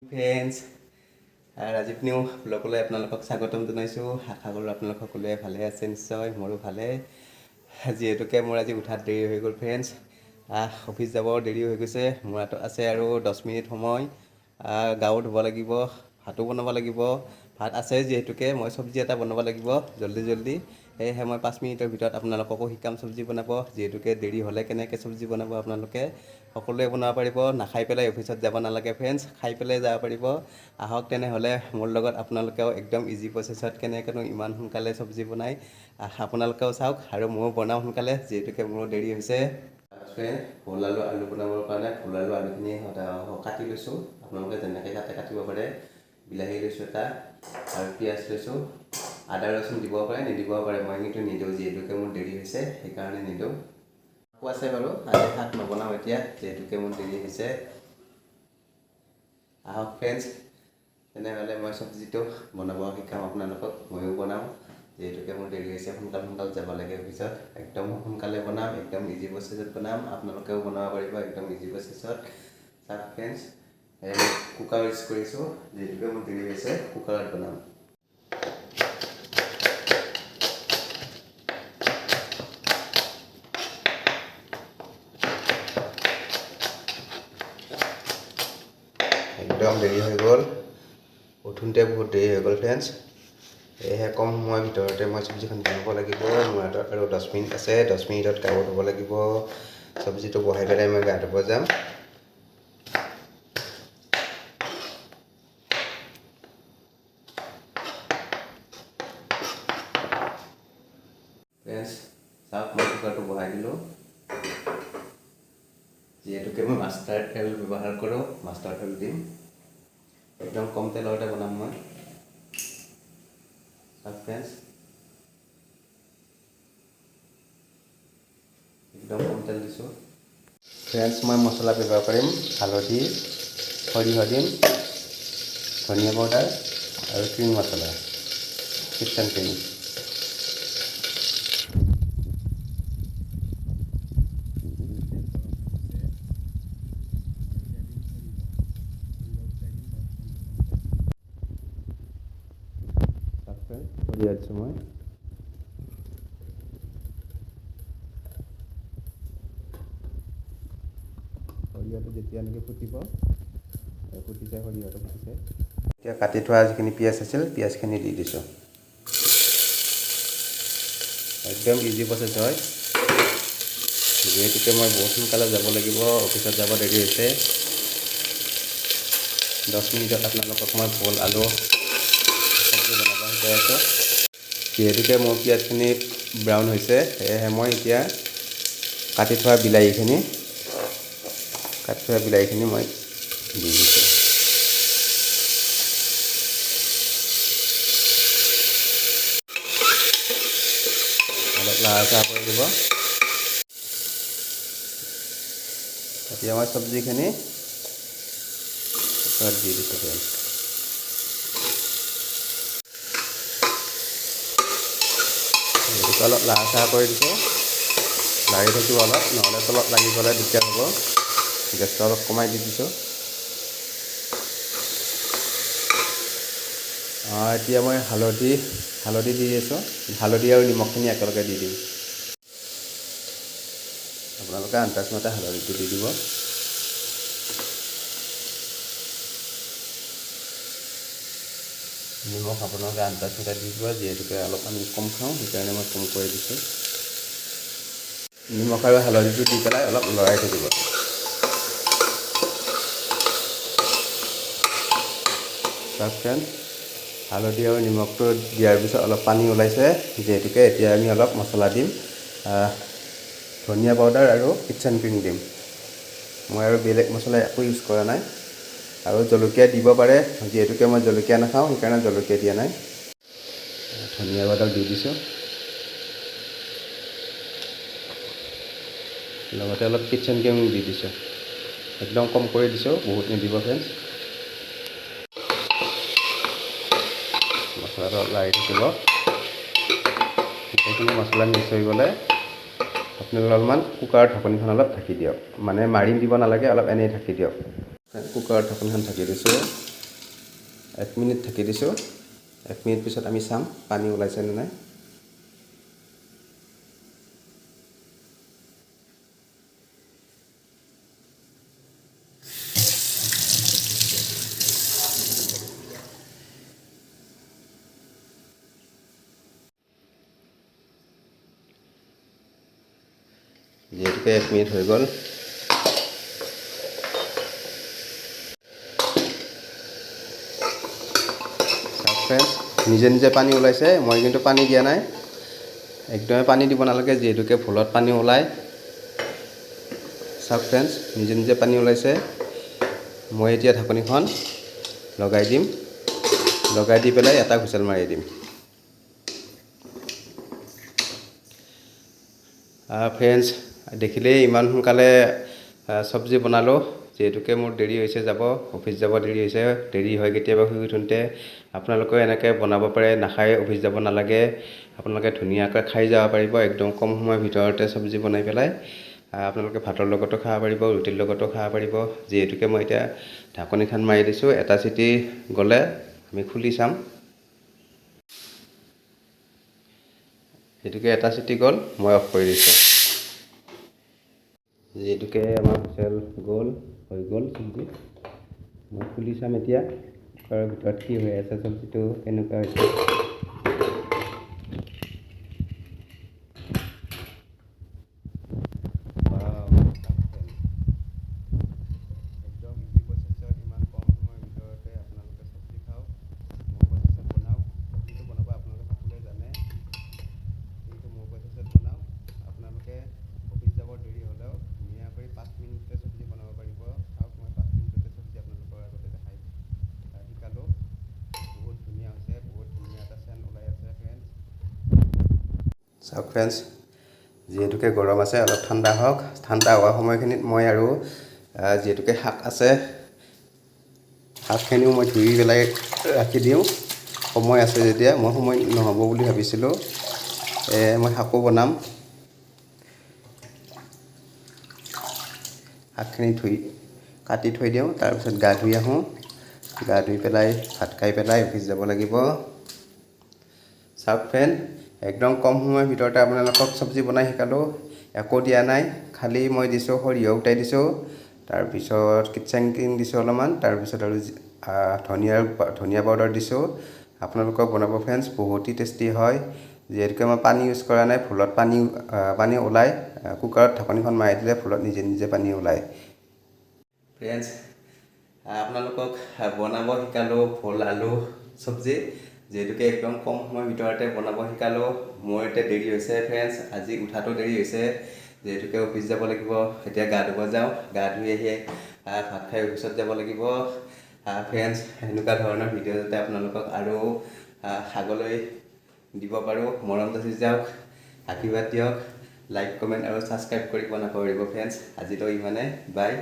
Friends Rajiv new ব্লগলৈ আপোনালোকক স্বাগতম জনাইছোঁ। আশা কৰোঁ আপোনালোক সকলোৱে ভালে আছে। নিশ্চয় মোৰো ভালে। যিহেতুকে মোৰ আজি উঠাত দেৰি হৈ গ'ল ফ্ৰেণ্ডছ, অফিচ যাব দেৰি হৈ গৈছে। মোৰ হাতত আছে আৰু 10 মিনিট সময়। গাও ধুব লাগিব, ভাতো বনাব লাগিব। ভাত আছে যিহেতুকে মই চব্জি এটা বনাব লাগিব জল্দি। সেয়েহে মই 5 মিনিটৰ ভিতৰত আপোনালোককো শিকাম চব্জি বনাব। যিহেতুকে দেৰি হ'লে কেনেকৈ চব্জি বনাব আপোনালোকে সকলোৱে বনাব পাৰিব। নাখাই পেলাই অফিচত যাব নালাগে ফ্ৰেণ্ডছ, খাই পেলাই যাব পাৰিব। আহক তেনেহ'লে মোৰ লগত আপোনালোকেও একদম ইজি প্ৰচেছত কেনেকৈনো ইমান সোনকালে চব্জি বনায় আপোনালোকেও চাওক আৰু ময়ো বনাওঁ সোনকালে, যিহেতুকে মোৰো দেৰি হৈছে। ভোল আলু বনাবৰ কাৰণে ভোল আলুখিনি কাটি লৈছোঁ। আপোনালোকে যেনেকৈ কাটিব পাৰে। বিলাহী লৈছোঁ এটা আৰু পিঁয়াজ লৈছোঁ। আদা ৰচুন দিব পাৰে নিদিব পাৰে, মই কিন্তু নিদিওঁ যিহেতুকে মোৰ দেৰি হৈছে সেইকাৰণে নিদিওঁ। আছে বাৰু, আজি শাক নবনাওঁ এতিয়া যিহেতুকে মোৰ দেৰি হৈছে। আহক ফ্ৰেণ্ডছ তেনেহ'লে মই চব্জিটো বনাব শিকাম আপোনালোকক। ময়ো বনাওঁ যিহেতুকে মোৰ দেৰি হৈছে, সোনকাল যাব লাগে অফিচত। একদম সোনকালে বনাম, একদম ইজি প্ৰচেছত বনাম। আপোনালোকেও বনাব পাৰিব একদম ইজি প্ৰচেছত। চাওক ফ্ৰেণ্ডছ, কুকাৰ ইউজ কৰিছোঁ যিহেতুকে মোৰ দেৰি হৈছে, কুকাৰত বনাম। একদম দেৰি হৈ গ'ল, উঠোঁতে বহুত দেৰি হৈ গ'ল ফ্ৰেণ্ডছ। সেয়েহে কম সময়ৰ ভিতৰতে মই চব্জিখন বনাব লাগিব। মোৰ হাতত আৰু 10 মিনিট আছে। 10 মিনিটত গা ধুব লাগিব। চব্জিটো বহাই পেলাই মই গা ধুব যাম। ফ্ৰেণ্ডছ চাওক, মই কুকাৰটো বহাই দিলোঁ। যিহেতুকে মই মাষ্টাৰ তেল ব্যৱহাৰ কৰোঁ, মাষ্টাৰ তেল দিম। একদম কম তেলতে বনাম মই। চাওক ফ্ৰেণ্ডছ, একদম কম তেল দিছোঁ। ফ্ৰেণ্ডছ মই মছলা ব্যৱহাৰ কৰিম। হালধি, সৰিয়হ দিম, ধনিয়া পাউডাৰ আৰু ক্ৰীম মছলা, কিটচেন কিং। সৰিয়হ দিছোঁ মই। সৰিয়হটো যেতিয়া নেকি ফুটিছে, সৰিয়হটো ফুটিছে। এতিয়া কাটি থোৱা যিখিনি পিঁয়াজ আছিল, পিঁয়াজখিনি দি দিছোঁ। একদম ইজি প্ৰচেছ হয়। যিহেতুকে মই বহুত সোনকালে যাব লাগিব, অফিচত যাব দেৰি হৈছে। 10 মিনিটত আপোনালোকক মই ভোল আলু চব্জি বনাব শিকাই আছোঁ। যিহেতুকে মোৰ পিঁয়াজখিনি ব্ৰাউন হৈছে, সেয়েহে মই এতিয়া কাটি থোৱা বিলাহীখিনি মই দি দিছোঁ। অলপ লাহে কৰি দিব। এতিয়া মই চব্জিখিনি কুকাৰত দি দিছোঁ। অলপ লাহে কৰি দিছোঁ। লাৰি থাকিব অলপ, নহ'লে তলত লাগি গ'লে দিগদাৰ হ'ব। গেছটো অলপ কমাই দি দিছোঁ। এতিয়া মই হালধি দি আছোঁ। হালধি আৰু নিমখখিনি একেলগে দি দিম। আপোনালোকে আন্দাজমতে হালধিটো দি দিব। নিমখ আপোনালোকে আন্দাজমতে দি দিব, যিহেতুকে অলপ আমি কম খাওঁ সেইকাৰণে মই কম কৰি দিছোঁ। নিমখ আৰু হালধিটো দি পেলাই অলপ লৰাই থাকিব। চাওক ফ্ৰেণ্ডছ, হালধি আৰু নিমখটো দিয়াৰ পিছত অলপ পানী ওলাইছে, যিহেতুকে এতিয়া আমি অলপ মছলা দিম। ধনিয়া পাউডাৰ আৰু কিটচেন কিং দিম। মই আৰু বেলেগ মছলা একো ইউজ কৰা নাই। আৰু জলকীয়া দিব পাৰে, যিহেতুকে মই জলকীয়া নাখাওঁ সেইকাৰণে জলকীয়া দিয়া নাই। ধনিয়া পাউডাৰ দি দিছোঁ। লগতে অলপ কিটচেন কিং দি দিছোঁ। একদম কম কৰি দিছোঁ, বহুত নিদিব ফ্ৰেণ্ডছ। মছলাটো লাৰি থাকিব। গোটেইখিনি মছলা মিক্স হৈ গ'লে আপোনালোকে অলপমান কুকাৰৰ ঢাকনিখন অলপ ঢাকি দিয়ক। মানে মাৰি দিব নালাগে, অলপ এনেই ঢাকি দিয়ক। কুকাৰৰ ঢাকনিখন ঢাকি দিছোঁ। 1 মিনিট ঢাকি দিছোঁ 1 মিনিট পিছত আমি চাম পানী ওলাইছে নে নাই যিহেতুকে 1 মিনিট হৈ গ'ল ফ্ৰেণ্ডছ নিজে নিজে পানী ওলাইছে মই কিন্তু পানী দিয়া নাই একদমে পানী দিব নালাগে যিহেতুকে ভুলত পানী ওলায় চাওক ফ্ৰেণ্ডছ নিজে নিজে পানী ওলাইছে মই এতিয়া ঢাকনিখন লগাই দিম লগাই দি পেলাই এটা হুইচেল মাৰি দিম ফ্ৰেণ্ডছ দেখিলেই ইমান সোনকালে চব্জি বনালোঁ যেহেতুকে মোৰ দেৰি হৈছে যাব অফিচ যাব দেৰি হৈছে দেৰি হয় কেতিয়াবা শুই উঠোঁতে আপোনালোকে এনেকৈ বনাব পাৰে নাখায় অফিচ যাব নালাগে আপোনালোকে ধুনীয়াকৈ খাই যাব পাৰিব একদম কম সময়ৰ ভিতৰতে চব্জি বনাই পেলাই আপোনালোকে ভাতৰ লগতো খাব পাৰিব ৰুটিৰ লগতো খাব পাৰিব যিহেতুকে মই এতিয়া ঢাকনিখন মাৰি দিছোঁ এটা চিটি গ'লে আমি খুলি চাম যেহেতুকে এটা চিটি গ'ল মই অফ কৰি দিছোঁ যিহেতুকে আমাৰ হুইচেল গ'ল হৈ গ'ল চব্জি মই খুলি চাম এতিয়া কুকাৰৰ ভিতৰত কি হৈ আছে চব্জিটো কেনেকুৱা হৈছে একদম ইজি প্ৰচেছত ইমান কম সময়ৰ ভিতৰতে আপোনালোকে চব্জি খাওক মোৰ প্ৰচেছত বনাওক চব্জিটো বনাব আপোনালোকে সকলোৱে জানে কিন্তু মোৰ প্ৰচেছত বনাওক আপোনালোকে অফিচ যাব দেৰি হ'লেও ধুনীয়াকৈ 5 মিনিটতে চব্জি বনাব পাৰিব চাওক মই 5 মিনিটতে চব্জি আপোনালোকৰ আগতে দেখাই শিকালোঁ বহুত ধুনীয়া হৈছে বহুত ধুনীয়া এটা চেণ্ট ওলাই আছে ফ্ৰেণ্ডছ চাওক ফ্ৰেণ্ডছ যিহেতুকে গৰম আছে অলপ ঠাণ্ডা হওক ঠাণ্ডা হোৱা সময়খিনিত মই আৰু যিহেতুকে শাক আছে শাকখিনিও মই ধুই পেলাই ৰাখি দিওঁ সময় আছে যেতিয়া মই সময় নহ'ব বুলি ভাবিছিলোঁ মই শাকো বনাম শাকখিনি ধুই কাটি থৈ দিওঁ তাৰপিছত গা ধুই আহোঁ গা ধুই পেলাই ভাত খাই পেলাই অফিচ যাব লাগিব চাওক ফ্ৰেণ্ড একদম কম সময়ৰ ভিতৰতে আপোনালোকক চব্জি বনাই শিকালোঁ একো দিয়া নাই খালি মই দিছোঁ সৰিয়হ উটাই দিছোঁ তাৰপিছত কিটচেন কিং দিছোঁ অলপমান তাৰপিছত আৰু ধনিয়া পাউডাৰ দিছোঁ আপোনালোকক বনাব ফ্ৰেণ্ডছ বহুতেই টেষ্টি হয় যিহেতুকে মই পানী ইউজ কৰা নাই ভুলত পানী ওলায় কুকাৰত ঢাকনিখন মাৰি দিলে ভুলত নিজে নিজে পানী ওলায় ফ্ৰেণ্ডছ আপোনালোকক বনাব শিকালোঁ ভোল আলু চব্জি যেহেতুকে একদম কম সময়ৰ ভিতৰতে বনাব শিকালোঁ মোৰ এতিয়া দেৰি হৈছে ফ্ৰেণ্ডছ আজি উঠাটো দেৰি হৈছে যেহেতুকে অফিচ যাব লাগিব এতিয়া গা ধুব যাওঁ গা ধুই আহি ভাত খাই অফিচত যাব লাগিব ফ্ৰেণ্ডছ এনেকুৱা ধৰণৰ ভিডিঅ' যাতে আপোনালোকক আৰু আগলৈ দিব পাৰোঁ মৰম যাচি যাওক আশীৰ্বাদ দিয়ক লাইক কমেণ্ট আৰু ছাবস্ক্ৰাইব কৰিব নাপাহৰিব ফ্ৰেণ্ডছ আজিলৈ ইমানে বাই